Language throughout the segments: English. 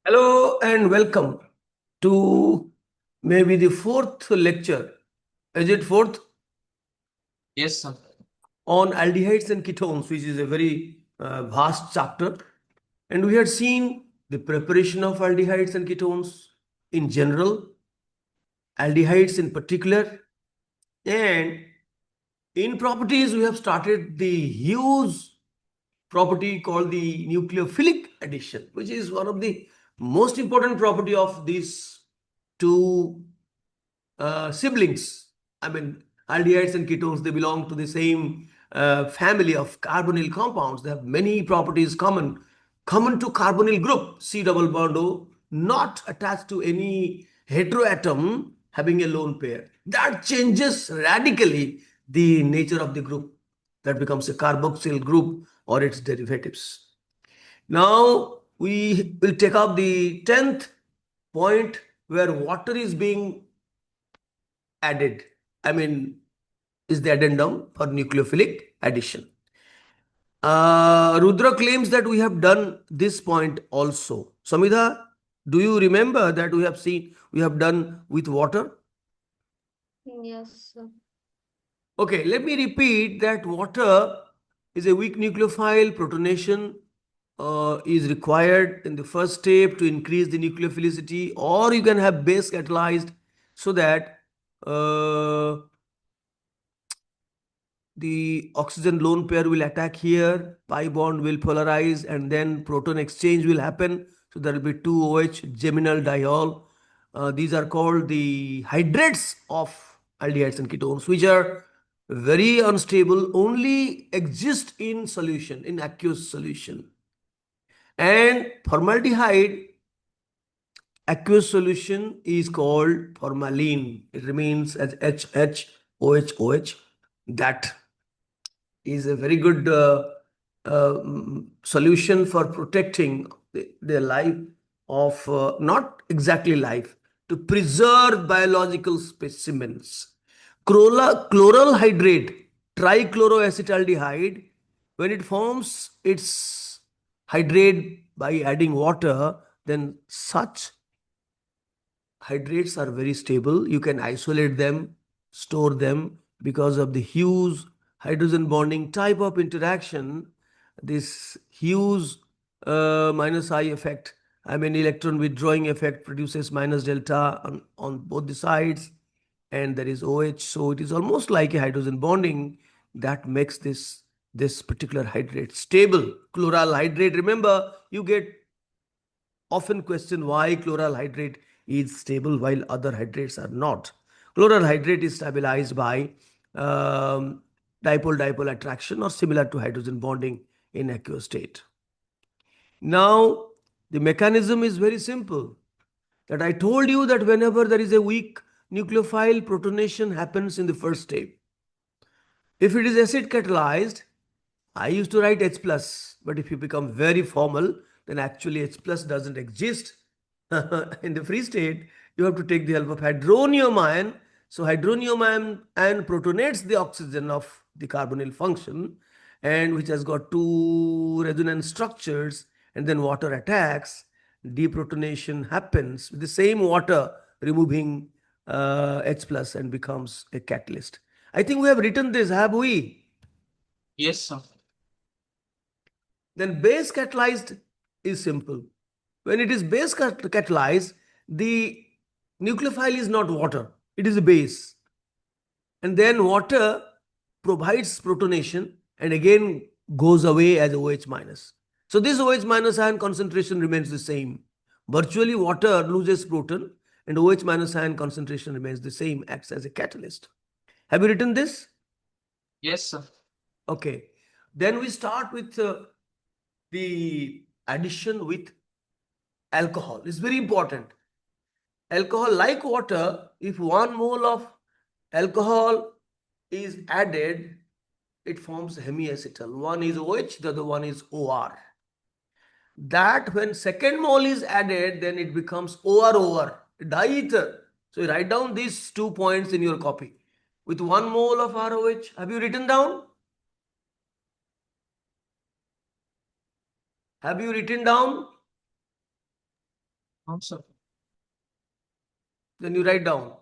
Hello and welcome to maybe the fourth lecture. Is it fourth? Yes, sir. On aldehydes and ketones, which is a very vast chapter. And we had seen the preparation of aldehydes and ketones in general, aldehydes in particular, and in properties, we have started the huge property called the nucleophilic addition, which is one of the most important property of these two siblings. I mean, aldehydes and ketones, they belong to the same family of carbonyl compounds. They have many properties common to carbonyl group, C double bond O, not attached to any heteroatom having a lone pair. That changes radically the nature of the group. That becomes a carboxyl group or its derivatives. Now we will take up the 10th point where water is being added. I mean, is the addendum for nucleophilic addition. Rudra claims that we have done this point also. Samidha, do you remember that we have done with water? Yes, sir. Okay, let me repeat that water is a weak nucleophile. Protonation is required in the first step to increase the nucleophilicity, or you can have base catalyzed so that uh, the oxygen lone pair will attack here, pi bond will polarize, and then proton exchange will happen. So there will be two OH geminal diol. These are called the hydrates of aldehydes and ketones, which are very unstable, only exist in solution, in aqueous solution. And formaldehyde aqueous solution is called formalin. It remains as HHOHOH. That is a very good solution for protecting the life of, not exactly life, to preserve biological specimens. Chloral hydrate, trichloroacetaldehyde, when it forms its hydrate by adding water, then such hydrates are very stable. You can isolate them, store them because of the Hughes hydrogen bonding type of interaction. This Hughes minus I effect, I mean, electron withdrawing effect produces minus delta on both the sides, and there is OH. So it is almost like a hydrogen bonding that makes this particular hydrate stable. Chloral hydrate, remember, you get often question why chloral hydrate is stable while other hydrates are not. Chloral hydrate is stabilized by um, dipole-dipole attraction or similar to hydrogen bonding in aqueous state. Now, the mechanism is very simple. That I told you that whenever there is a weak nucleophile, protonation happens in the first step. If it is acid catalyzed, I used to write H plus, but if you become very formal, then actually H plus doesn't exist. In the free state, you have to take the help of hydronium ion. So hydronium ion protonates the oxygen of the carbonyl function, and which has got two resonance structures, and then water attacks. Deprotonation happens with the same water removing H plus and becomes a catalyst. I think we have written this, have we? Yes, sir. Then base catalyzed is simple. When it is base catalyzed, the nucleophile is not water, it is a base. And then water provides protonation and again goes away as OH minus. So this OH minus ion concentration remains the same. Virtually water loses proton and OH minus ion concentration remains the same, acts as a catalyst. Have you written this? Yes, sir. Okay. Then we start with the addition with alcohol. It's very important. Alcohol, like water, if 1 mole of alcohol is added, it forms hemiacetal. One is OH, the other one is OR. That when second mole is added, then it becomes OR, diether. So you write down these 2 points in your copy. With 1 mole of ROH, have you written down? Have you written down? Sir. Then you write down.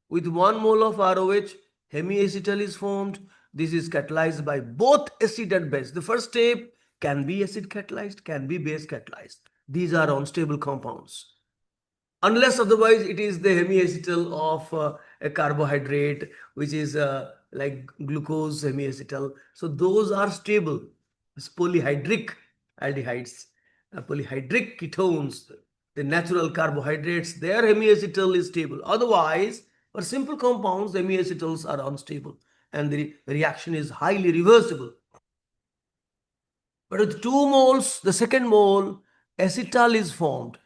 With 1 mole of ROH, hemiacetal is formed. This is catalyzed by both acid and base. The first step can be acid catalyzed, can be base catalyzed. These are unstable compounds. Unless otherwise it is the hemiacetal of a carbohydrate, which is like glucose hemiacetal. So those are stable. It's polyhydric aldehydes, polyhydric ketones, the natural carbohydrates, their hemiacetal is stable. Otherwise, for simple compounds, the hemiacetals are unstable and the reaction is highly reversible. But with 2 moles, the second mole, acetal is formed.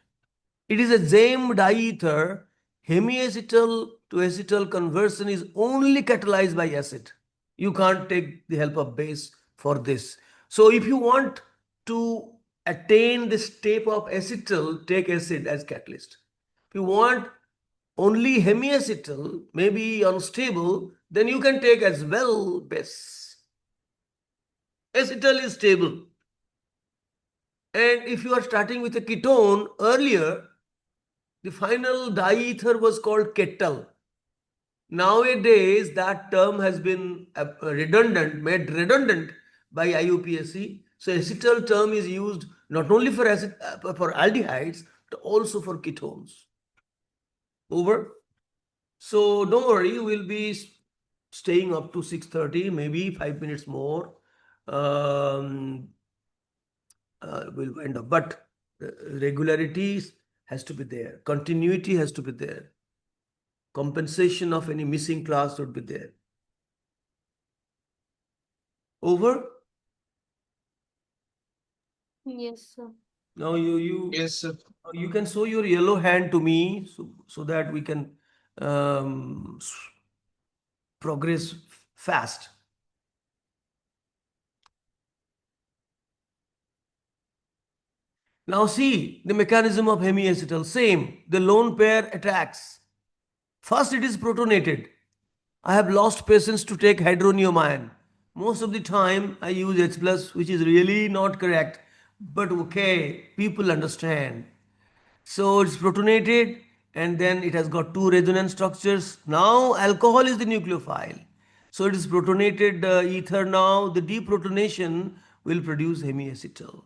It is a same diether. Hemiacetal to acetal conversion is only catalyzed by acid. You can't take the help of base for this. So if you want to attain this step of acetal, take acid as catalyst. If you want only hemiacetal, maybe unstable, then you can take as well base. Acetal is stable. And if you are starting with a ketone earlier, the final diether was called kettle. Nowadays, that term has been made redundant by IUPAC. So acetal term is used not only for for aldehydes, but also for ketones. Over. So don't worry, we'll be staying up to 6:30, maybe 5 minutes more. We'll end up, but regularity has to be there, continuity has to be there, compensation of any missing class would be there. Over. Yes, sir. Now Yes, sir. you can show your yellow hand to me so that we can um, progress fast. Now see the mechanism of hemiacetal. Same, the lone pair attacks. First it is protonated. I have lost patience to take hydronium ion. Most of the time I use H plus, which is really not correct. But okay, people understand. So it's protonated and then it has got two resonance structures. Now alcohol is the nucleophile. So it is protonated ether now. The deprotonation will produce hemiacetal.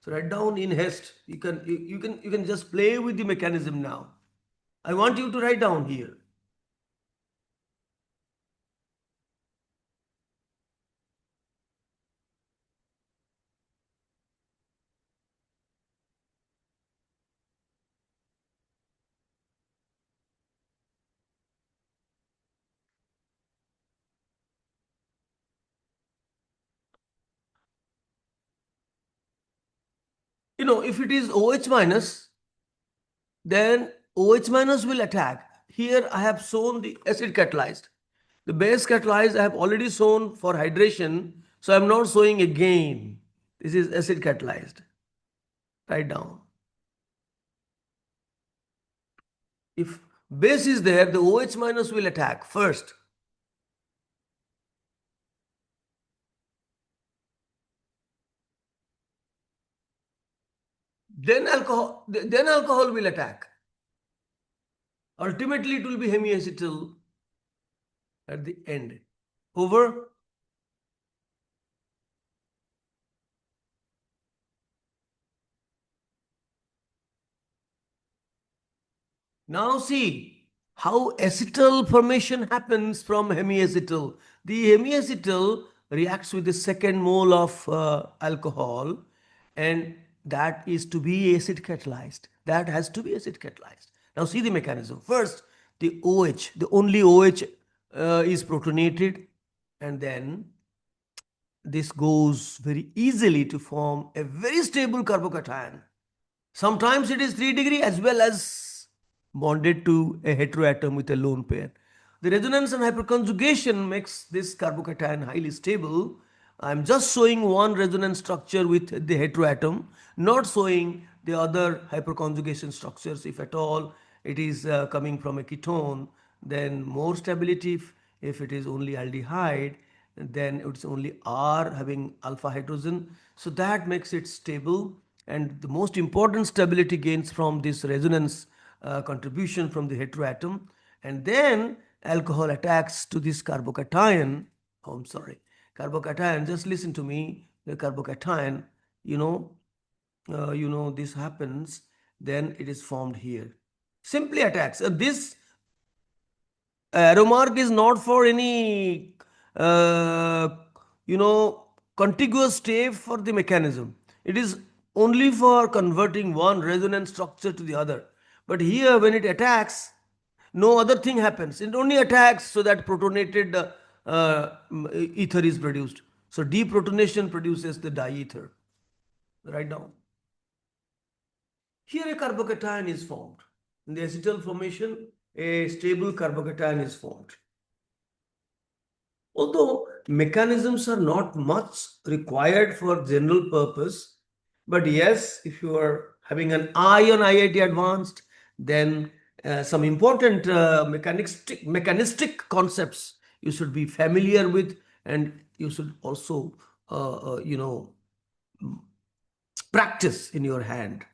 So write down in haste. You can just play with the mechanism now. I want you to write down here. If it is OH minus, then OH minus will attack. Here I have shown the acid catalyzed. The base catalyzed I have already shown for hydration, so I am not showing again. This is acid catalyzed. Write down. If base is there, the OH minus will attack first. Then alcohol will attack. Ultimately, it will be hemiacetal at the end. Over. Now see how acetal formation happens from hemiacetal. The hemiacetal reacts with the second mole of alcohol, and that is to be acid catalyzed. That has to be acid catalyzed. Now see the mechanism. First, the OH, the only OH is protonated, and then this goes very easily to form a very stable carbocation. Sometimes it is 3 degree as well as bonded to a heteroatom with a lone pair. The resonance and hyperconjugation makes this carbocation highly stable. I am just showing one resonance structure with the heteroatom, not showing the other hyperconjugation structures. If at all it is coming from a ketone, then more stability. If it is only aldehyde, then it's only R having alpha hydrogen. So that makes it stable. and the most important stability gains from this resonance contribution from the heteroatom, and then alcohol attacks to this carbocation. Oh, I'm sorry, carbocation. Just listen to me. The carbocation, you know, this happens, then it is formed here. Simply attacks. This arrow mark is not for any, uh, you know, contiguous step for the mechanism. It is only for converting one resonance structure to the other. But here, when it attacks, no other thing happens. It only attacks so that protonated ether is produced. So deprotonation produces the diether. Write down. Here a carbocation is formed. In the acetal formation, a stable carbocation is formed. Although mechanisms are not much required for general purpose, but yes, if you are having an eye on IIT Advanced, then some important mechanistic concepts you should be familiar with, and you should also, practice in your hand.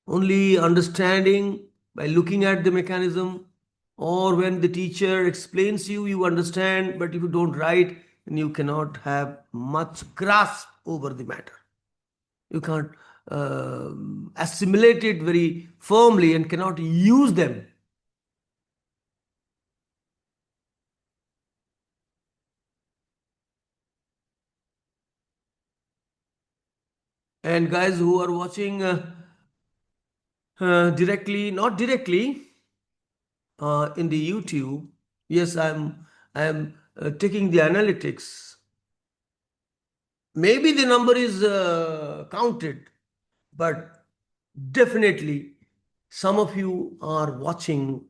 Only understanding by looking at the mechanism, or when the teacher explains you, you understand, but if you don't write, then you cannot have much grasp over the matter. You can't assimilate it very firmly and cannot use them. And guys who are watching directly, not directly, in the YouTube, yes, I'm taking the analytics. Maybe the number is counted, but definitely some of you are watching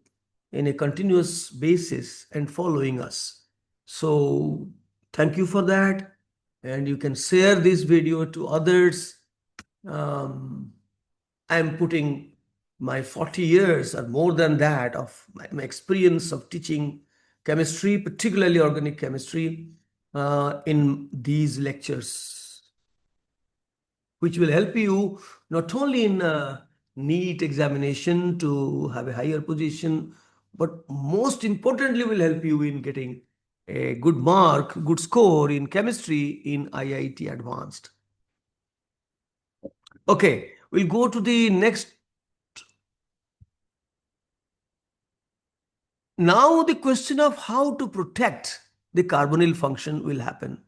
in a continuous basis and following us. So thank you for that. And you can share this video to others. I'm putting my 40 years or more than that of my experience of teaching chemistry, particularly organic chemistry, in these lectures, which will help you not only in NEET examination to have a higher position, but most importantly will help you in getting a good mark, good score in chemistry in IIT Advanced. Okay, we'll go to the next. Now the question of how to protect the carbonyl function will happen.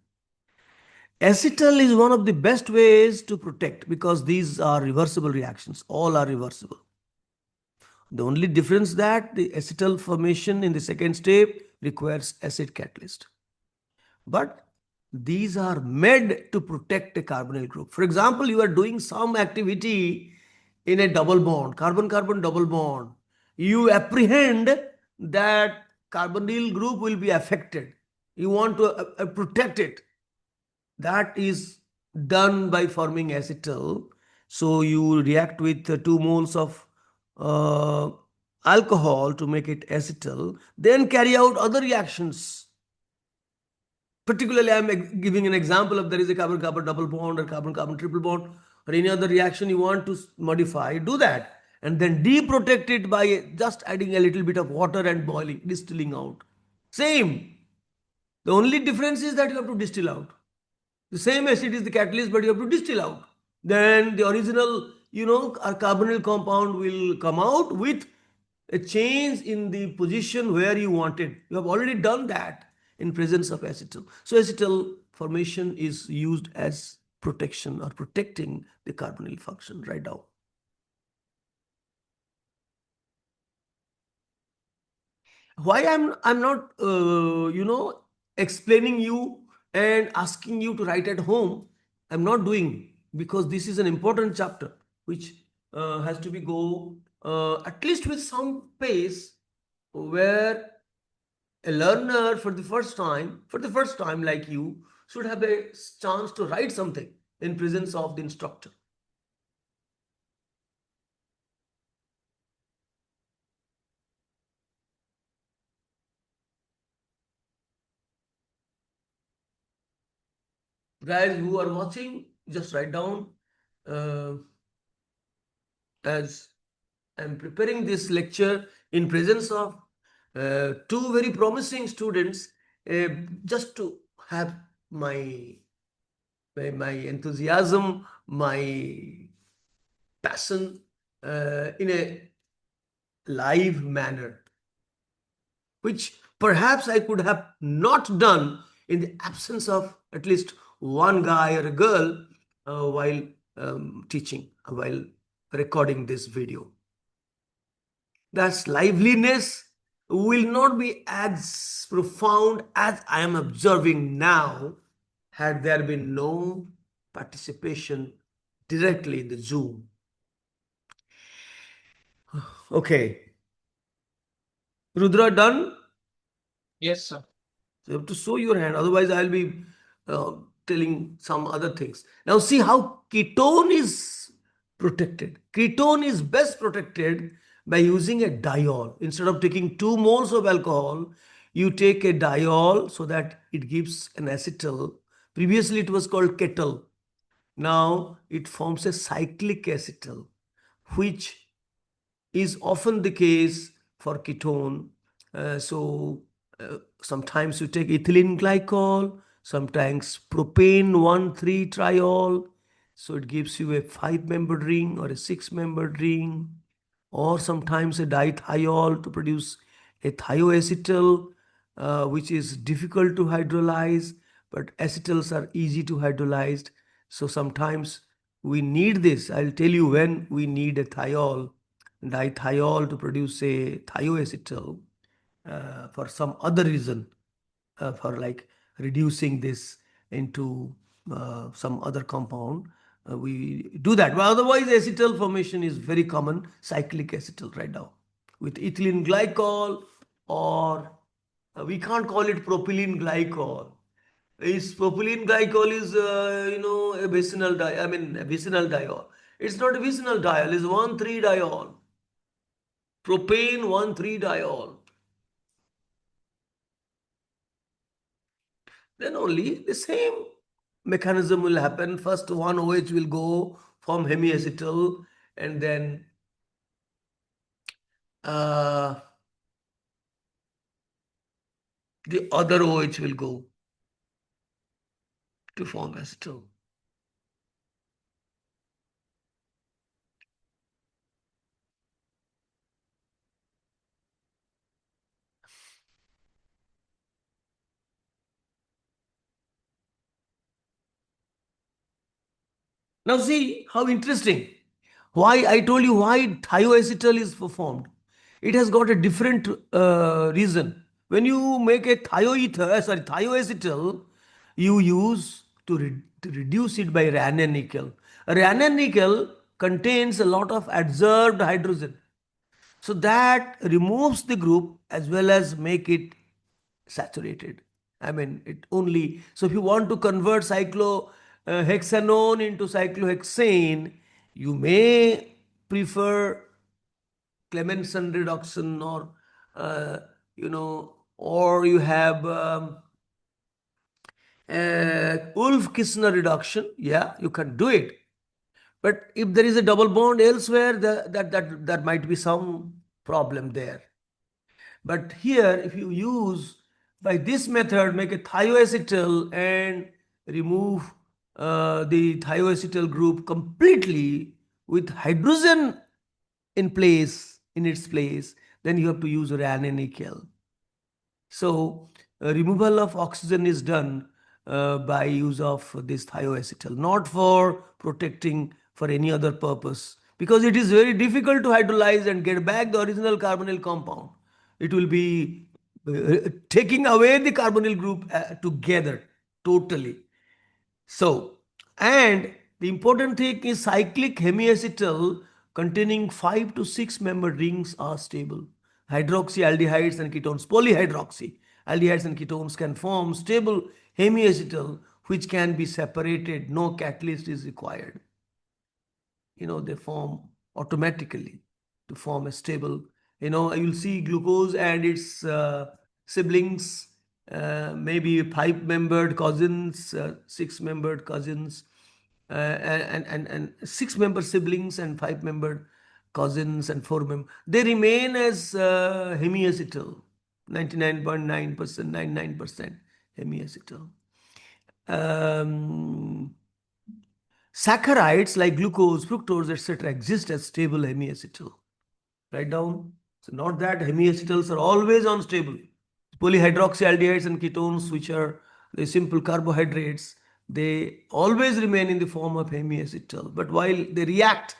Acetal is one of the best ways to protect because these are reversible reactions. All are reversible. The only difference that the acetal formation in the second step requires acid catalyst. But these are made to protect a carbonyl group. For example, you are doing some activity in a double bond, carbon-carbon double bond. You apprehend that carbonyl group will be affected. You want to protect it. That is done by forming acetal. So you react with 2 moles of uh, alcohol to make it acetal, then carry out other reactions. Particularly, I'm giving an example of there is a carbon-carbon double bond or carbon-carbon triple bond or any other reaction you want to modify, do that. And then deprotect it by just adding a little bit of water and boiling, distilling out. Same. The only difference is that you have to distill out. The same acid is the catalyst, but you have to distill out. Then the original, our carbonyl compound will come out with a change in the position where you want it. You have already done that in presence of acetal. So acetal formation is used as protection or protecting the carbonyl function right now. Why I'm not explaining you and asking you to write at home? I'm not doing, because this is an important chapter which has to be go at least with some pace, where a learner for the first time like you should have a chance to write something in presence of the instructor. Guys who are watching, just write down uh, as I'm preparing this lecture in presence of two very promising students, uh, just to have my, my enthusiasm, my passion in a live manner, which perhaps I could have not done in the absence of at least one guy or a girl while teaching, while recording this video. Thus, liveliness will not be as profound as I am observing now had there been no participation directly in the Zoom. Okay, Rudra, done? Yes, sir. So you have to show your hand, otherwise, I'll be uh, telling some other things. Now, see how ketone is protected. Ketone is best protected by using a diol. Instead of taking 2 moles of alcohol, you take a diol so that it gives an acetal. Previously, it was called kettle. Now, it forms a cyclic acetal, which is often the case for ketone. Sometimes you take ethylene glycol, sometimes propane 1,3-triol. So it gives you a 5-membered ring or a 6-membered ring, or sometimes a dithiol to produce a thioacetal, which is difficult to hydrolyze, but acetals are easy to hydrolyze. So sometimes we need this. I'll tell you when we need a dithiol to produce a thioacetal for some other reason, for like reducing this into some other compound. We do that. But otherwise, acetal formation is very common, cyclic acetal right now, with ethylene glycol, or we can't call it propylene glycol. Is propylene glycol is a vicinal di I mean a vicinal diol. It's not a vicinal diol, it's 1,3-diol. Propane 1,3-diol. Then only the same mechanism will happen. First one OH will go from hemiacetal, and then uh, the other OH will go to form acetal. Now see how interesting. Why I told you why thioacetal is performed. It has got a different reason. When you make a thioacetal, you use to reduce it by rannan nickel. Rannan nickel contains a lot of adsorbed hydrogen. So that removes the group as well as make it saturated. I mean, it only, so if you want to convert cyclohexanone into cyclohexane, you may prefer Clemenson reduction, or, or you have Wolff-Kissner reduction. Yeah, you can do it. But if there is a double bond elsewhere, that might be some problem there. But here, if you use by this method, make a thioacetal and remove the thioacetal group completely with hydrogen in its place, then you have to use ranitol. So removal of oxygen is done by use of this thioacetal, not for protecting for any other purpose, because it is very difficult to hydrolyze and get back the original carbonyl compound. It will be taking away the carbonyl group together totally. So, and the important thing is cyclic hemiacetal containing 5 to 6 membered rings are stable. Hydroxyaldehydes and ketones, polyhydroxy aldehydes and ketones can form stable hemiacetal, which can be separated. No catalyst is required. They form automatically to form a stable. You'll see glucose and its siblings, maybe 5-membered cousins, 6-membered cousins. and 6-member siblings and 5-member cousins and 4-member, they remain as hemiacetal, 99.9%, 99% hemiacetal. Um, Saccharides like glucose, fructose, etc. exist as stable hemiacetal. Write down. So not that hemiacetals are always unstable. Polyhydroxyaldehydes and ketones, which are the simple carbohydrates, they always remain in the form of hemiacetal. But while they react,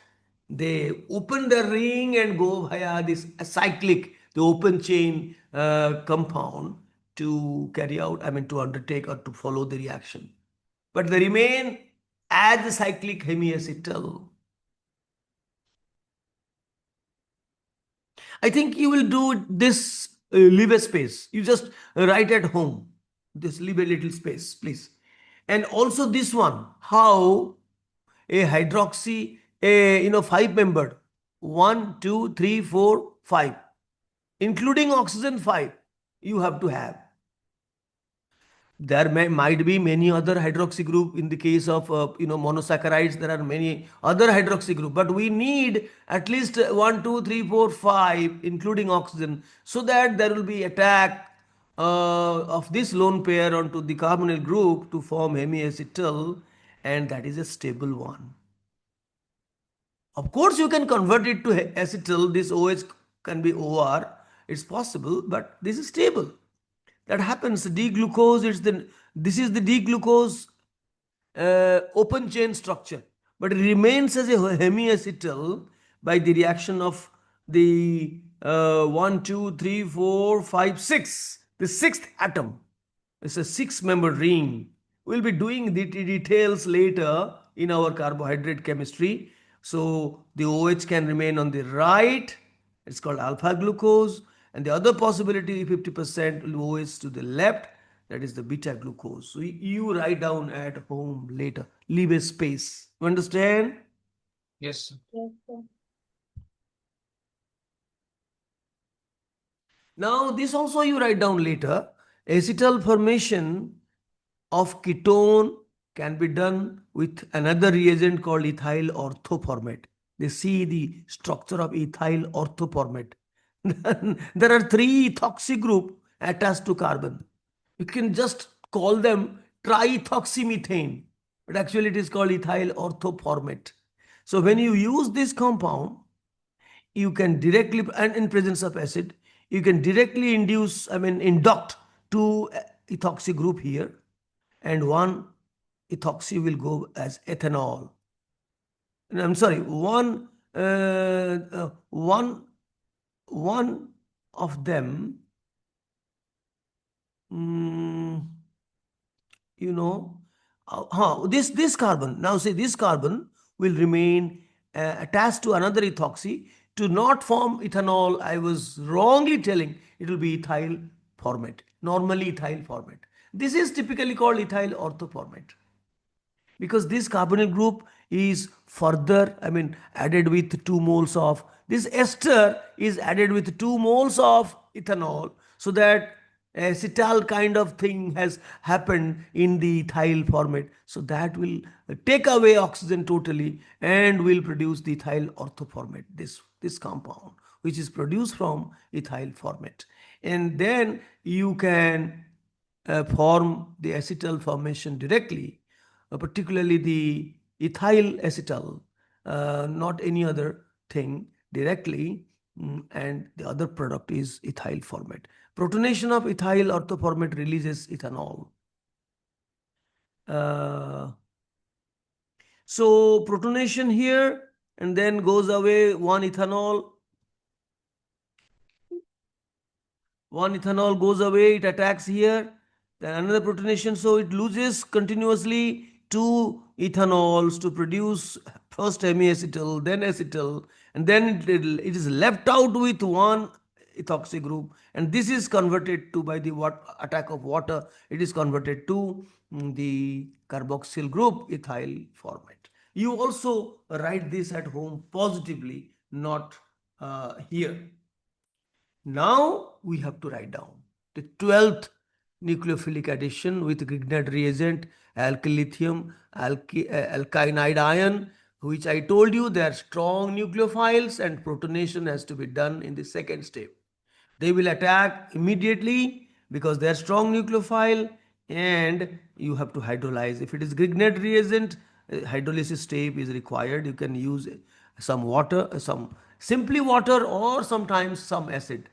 they open the ring and go via this cyclic, the open chain compound to carry out, to undertake or to follow the reaction. But they remain as the cyclic hemiacetal. I think you will do this, leave a space. You just write at home. Just leave a little space, please. And also this one, how a hydroxy, a 5-membered, 1, 2, 3, 4, 5, including oxygen 5, you have to have. There might be many other hydroxy group. In the case of monosaccharides, there are many other hydroxy group, but we need at least 1, 2, 3, 4, 5, including oxygen, so that there will be attack of this lone pair onto the carbonyl group to form hemiacetal, and that is a stable one. Of course, you can convert it to acetal. This OH can be OR. It's possible, but this is stable. That happens. D-glucose, this is the D-glucose open chain structure, but it remains as a hemiacetal by the reaction of the 1, 2, 3, 4, 5, 6. The 6th atom. It's a 6-member ring. We'll be doing the details later in our carbohydrate chemistry. So the OH can remain on the right. It's called alpha glucose. And the other possibility, 50% OH to the left, that is the beta glucose. So you write down at home later. Leave a space. You understand? Yes, sir. Yes, sir. Now this also you write down later. Acetal formation of ketone can be done with another reagent called ethyl orthoformate. They see the structure of ethyl orthoformate. There are 3 ethoxy group attached to carbon. You can just call them triethoxymethane, but actually it is called ethyl orthoformate. So when you use this compound, you can directly, and in presence of acid, you can directly induct 2 ethoxy group here, and 1 ethoxy will go as ethanol. And I'm sorry, one of them, mm, this carbon, now say this carbon will remain attached to another ethoxy to not form ethanol. I was wrongly telling it will be ethyl formate, normally ethyl formate. This is typically called ethyl orthoformate, because this carbonyl group is further added with 2 moles of this ester is added with 2 moles of ethanol, so that acetal kind of thing has happened in the ethyl format, so that will take away oxygen totally and will produce the ethyl orthoformate, this compound which is produced from ethyl format. And then you can form the acetal formation directly, particularly the ethyl acetal, not any other thing directly, and the other product is ethyl formate. Protonation of ethyl orthoformate releases ethanol. So protonation here, and then goes away one ethanol goes away, it attacks here, then another protonation, so it loses continuously 2 ethanols to produce first hemiacetal, then acetal, and then it is left out with 1 ethoxy group, and this is converted to, by the attack of water, it is converted to the carboxyl group ethyl formate. You also write this at home positively, not here. Now we have to write down the 12th nucleophilic addition with Grignard reagent, alkyl lithium, alkynide ion, which I told you they are strong nucleophiles and protonation has to be done in the second step. They will attack immediately because they are strong nucleophile and you have to hydrolyze. If it is Grignard reagent, hydrolysis step is required. You can use some water, some simply water or sometimes some acid,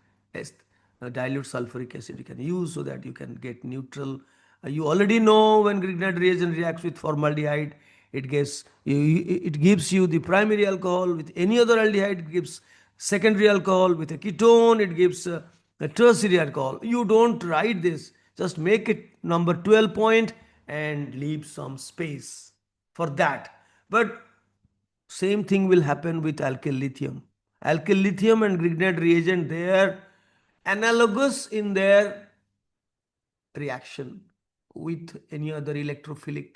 dilute sulfuric acid you can use so that you can get neutral. You already know when Grignard reagent reacts with formaldehyde, it gives you the primary alcohol. With any other aldehyde, it gives secondary alcohol. With a ketone, it gives a tertiary alcohol. You don't write this, just make it number 12 point and leave some space for that. But same thing will happen with alkyl lithium. Alkyl lithium and Grignard reagent, they are analogous in their reaction with any other electrophilic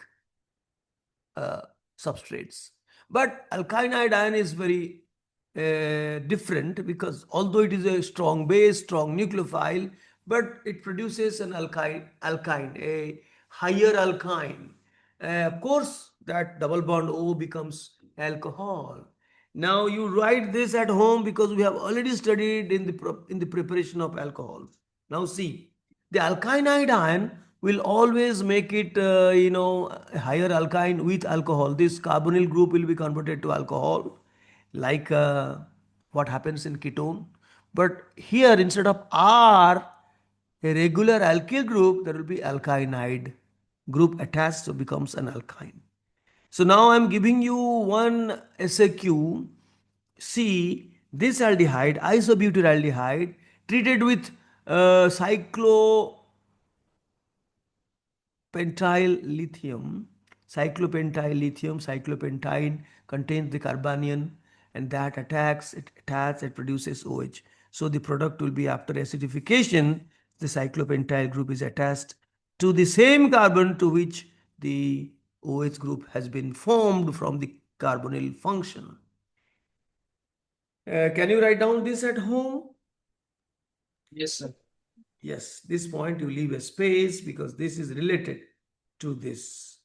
substrates. But alkynide ion is very different because although it is a strong base, strong nucleophile, but it produces an alkyne, a higher alkyne. Of course, that double bond O becomes alcohol. Now you write this at home because we have already studied in the preparation of alcohol. Now see, the alkynide ion will always make it, a higher alkyne with alcohol. This carbonyl group will be converted to alcohol, like what happens in ketone. But here, instead of R, a regular alkyl group, there will be alkynide group attached, so becomes an alkyne. So now I'm giving you one SAQ. See, this aldehyde, isobutyraldehyde, treated with cyclopentine contains the carbanion and that attacks, it produces OH. So the product will be after acidification, the cyclopentyl group is attached to the same carbon to which the OH group has been formed from the carbonyl function. Can you write down this at home? Yes, sir. Yes, this point you leave a space because this is related to this.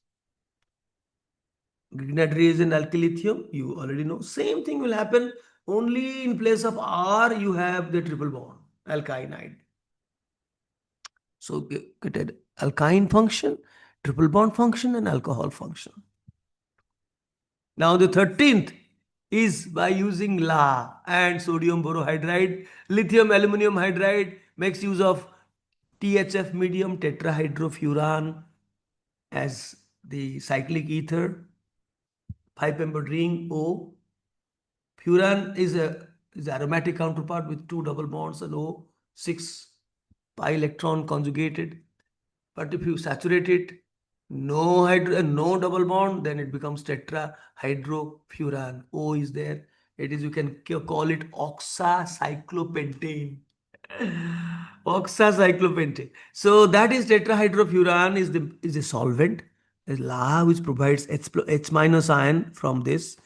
Grignard reagent alkyl lithium, you already know. Same thing will happen, only in place of R, you have the triple bond, alkynide. So get an alkyne function, triple bond function, and alcohol function. Now the 13th is by using La and sodium borohydride, lithium aluminum hydride makes use of THF medium tetrahydrofuran as the cyclic ether, 5-membered ring O. Furan is aromatic counterpart with 2 double bonds and O, 6 pi electron conjugated. But if you saturate it, no double bond, then it becomes tetrahydrofuran. O is there. It is, you can call it oxacyclopentane. Oxacyclopentane. So that is tetrahydrofuran is a solvent, a La which provides H minus ion from this,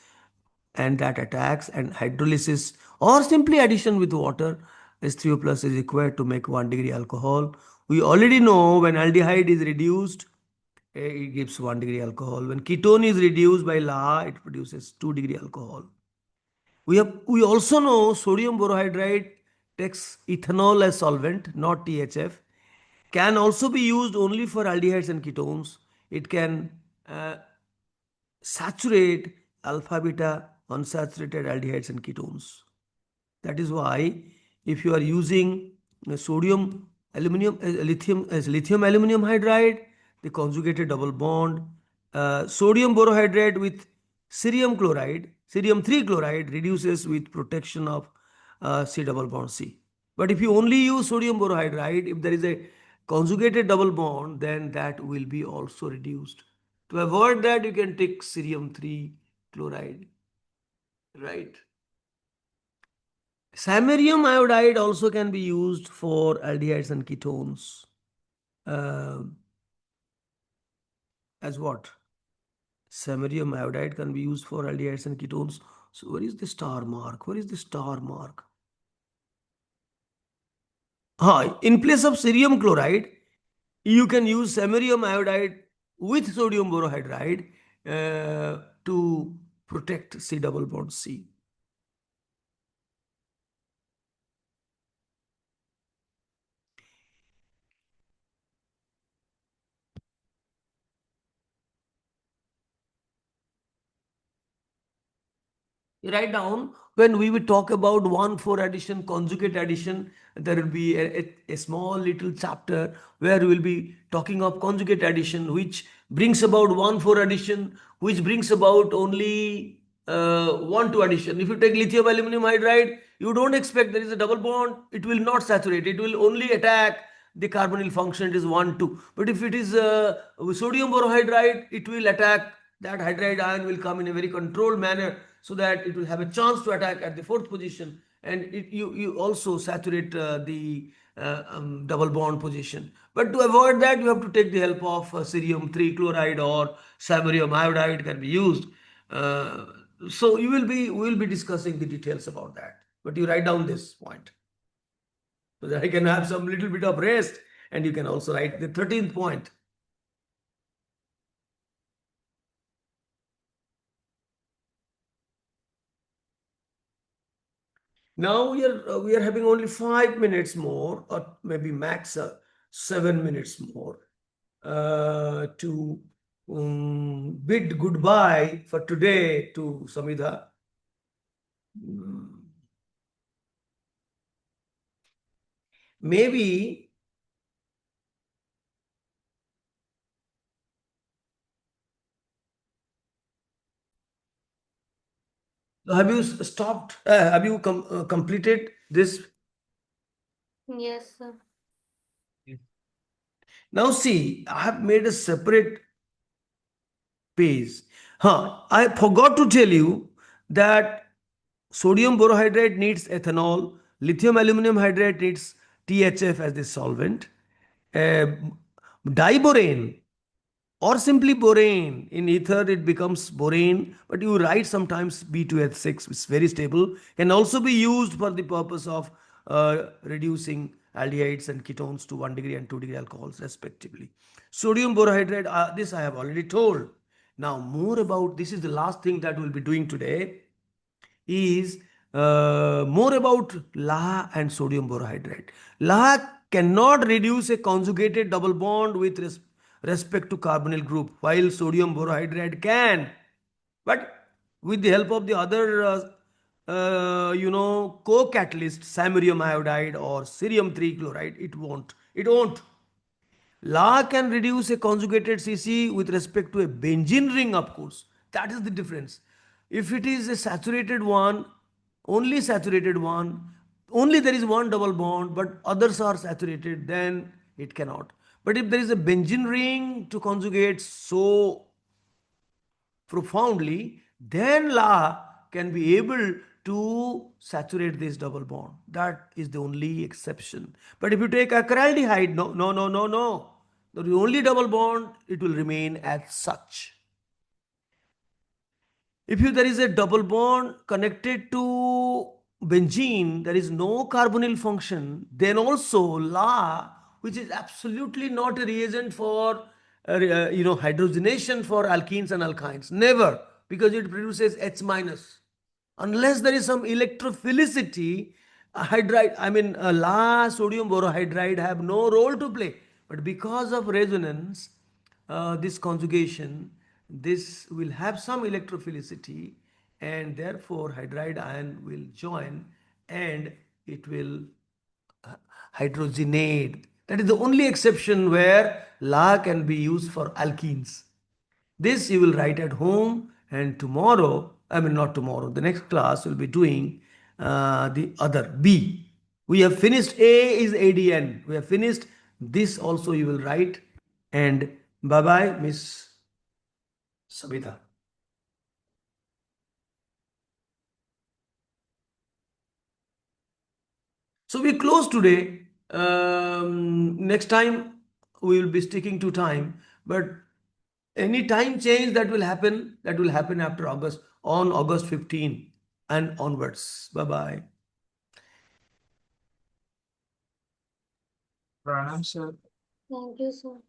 and that attacks, and hydrolysis or simply addition with water, H3O plus is required to make 1 degree alcohol. We already know when aldehyde is reduced, it gives 1 degree alcohol. When ketone is reduced by La, it produces 2 degree alcohol. We also know sodium borohydride takes ethanol as solvent, not THF. Can also be used only for aldehydes and ketones. It can saturate alpha beta unsaturated aldehydes and ketones. That is why if you are using sodium aluminum lithium as lithium aluminum hydride, the conjugated double bond, sodium borohydride with cerium 3 chloride reduces with protection of C double bond C. But if you only use sodium borohydride, if there is a conjugated double bond, then that will be also reduced. To avoid that, you can take cerium 3 chloride, right? Samarium iodide also can be used for aldehydes and ketones. As what? Samarium iodide can be used for aldehydes and ketones. So where is the star mark? Where is the star mark? In place of cerium chloride, you can use samarium iodide with sodium borohydride to protect C double bond C. You write down when we will talk about 1,4 addition, conjugate addition, there will be a small little chapter where we will be talking of conjugate addition, which brings about 1,4 addition, which brings about only 1,2 addition. If you take lithium aluminum hydride, you don't expect there is a double bond, it will not saturate, it will only attack the carbonyl function, it is 1,2. But if it is sodium borohydride, it will attack, that hydride ion will come in a very controlled manner so that it will have a chance to attack at the fourth position, and you also saturate the double bond position. But to avoid that, you have to take the help of cerium 3 chloride or samarium iodide can be used. So we will be discussing the details about that. But you write down this point so that I can have some little bit of rest, and you can also write the 13th point. Now we are having only 5 minutes more, or maybe max 7 minutes more, to bid goodbye for today to Samidha. Maybe have you stopped? Have you completed this? Yes, sir. Now see, I have made a separate page. I forgot to tell you that sodium borohydride needs ethanol, lithium aluminum hydride needs THF as the solvent, uh, diborane or simply borane. In ether, it becomes borane, but you write sometimes B2H6, it's very stable, can also be used for the purpose of reducing aldehydes and ketones to 1 degree and 2 degree alcohols, respectively. Sodium borohydride, this I have already told. Now, more about this is the last thing that we'll be doing today is more about La and sodium borohydride. La cannot reduce a conjugated double bond with respect to carbonyl group, while sodium borohydride can. But with the help of the other, co-catalyst, samarium iodide or cerium 3 chloride, it won't. It won't. La can reduce a conjugated CC with respect to a benzene ring, of course. That is the difference. If it is a saturated one, only there is one double bond, but others are saturated, then it cannot. But if there is a benzene ring to conjugate so profoundly, then La can be able to saturate this double bond. That is the only exception. But if you take acryldehyde, no, no, no, no, no. The only double bond, it will remain as such. If there is a double bond connected to benzene, there is no carbonyl function, then also La, which is absolutely not a reagent for hydrogenation for alkenes and alkynes, never, because it produces H minus. Unless there is some electrophilicity, La sodium borohydride have no role to play. But because of resonance, this conjugation, this will have some electrophilicity, and therefore hydride ion will join and it will hydrogenate. That is the only exception where La can be used for alkenes. This you will write at home, and tomorrow, not tomorrow, the next class will be doing the other B. We have finished A is ADN. We have finished this also you will write, and bye bye, Miss Sabita. So we close today. Next time we will be sticking to time, but any time change that will happen after August, on August 15 and onwards. Bye bye. Pranam, sir. Thank you, sir.